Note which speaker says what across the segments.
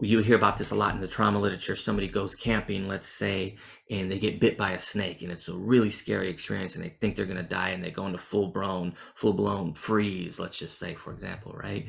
Speaker 1: you hear about this a lot in the trauma literature. Somebody goes camping, let's say, and they get bit by a snake, and it's a really scary experience, and they think they're going to die, and they go into full blown freeze, let's just say, for example, right?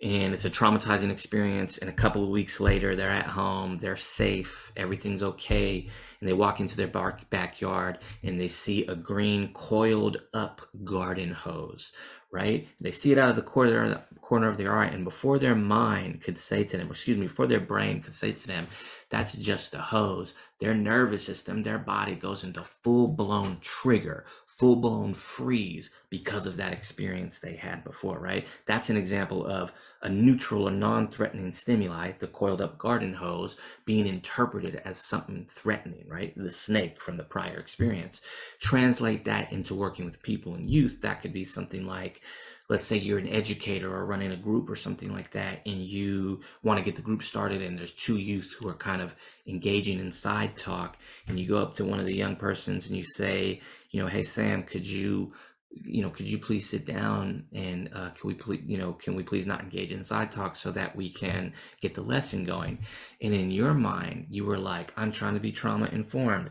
Speaker 1: And it's a traumatizing experience, and a couple of weeks later they're at home, they're safe, everything's okay, and they walk into their backyard and they see a green coiled up garden hose, right? They see it out of the corner of their eye, and before their mind could say to them, excuse me, before their brain could say to them, that's just a hose, their nervous system, their body goes into full-blown trigger, full-blown freeze because of that experience they had before, right? That's an example of a neutral or non-threatening stimuli, the coiled up garden hose, being interpreted as something threatening, right? The snake from the prior experience. Translate that into working with people and youth. That could be something like, let's say you're an educator or running a group or something like that, and you want to get the group started, and there's two youth who are kind of engaging in side talk, and you go up to one of the young persons and you say, hey Sam, could you please sit down, and can we please not engage in side talk so that we can get the lesson going? And in your mind, you were like, I'm trying to be trauma informed.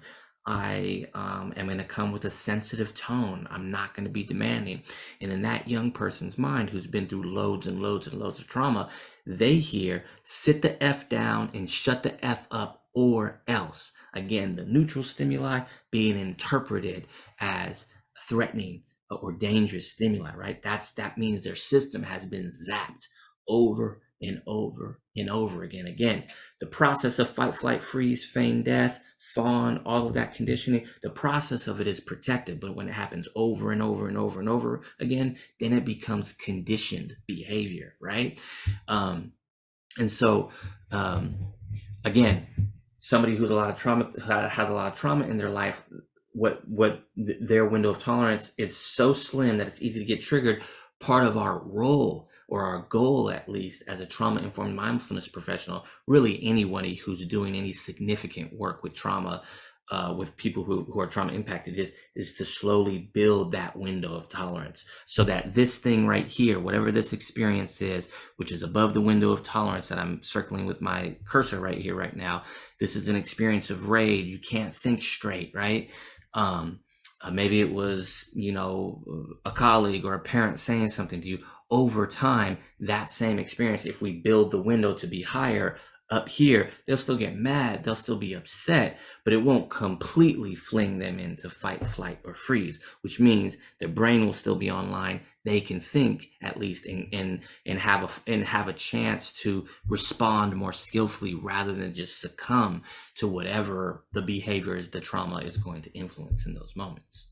Speaker 1: I am going to come with a sensitive tone. I'm not going to be demanding. And in that young person's mind, who's been through loads and loads and loads of trauma, they hear, sit the F down and shut the F up, or else. Again, the neutral stimuli being interpreted as threatening or dangerous stimuli, right? That means their system has been zapped over and over and over again. Again, the process of fight, flight, freeze, feign death, fawn, all of that conditioning, the process of it is protected. But when it happens over and over and over and over again, then it becomes conditioned behavior, right? And so, again, somebody who's has a lot of trauma in their life, their window of tolerance is so slim that it's easy to get triggered. Part of our role, or our goal at least, as a trauma-informed mindfulness professional, really anybody who's doing any significant work with trauma, with people who are trauma impacted, is to slowly build that window of tolerance, so that this thing right here, whatever this experience is, which is above the window of tolerance that I'm circling with my cursor right here, right now, this is an experience of rage. You can't think straight, right? Maybe it was, a colleague or a parent saying something to you. Over time, that same experience, if we build the window to be higher up here, they'll still get mad, they'll still be upset, but it won't completely fling them into fight, flight, or freeze, which means their brain will still be online. They can think, at least, and have a chance to respond more skillfully, rather than just succumb to whatever the behaviors the trauma is going to influence in those moments.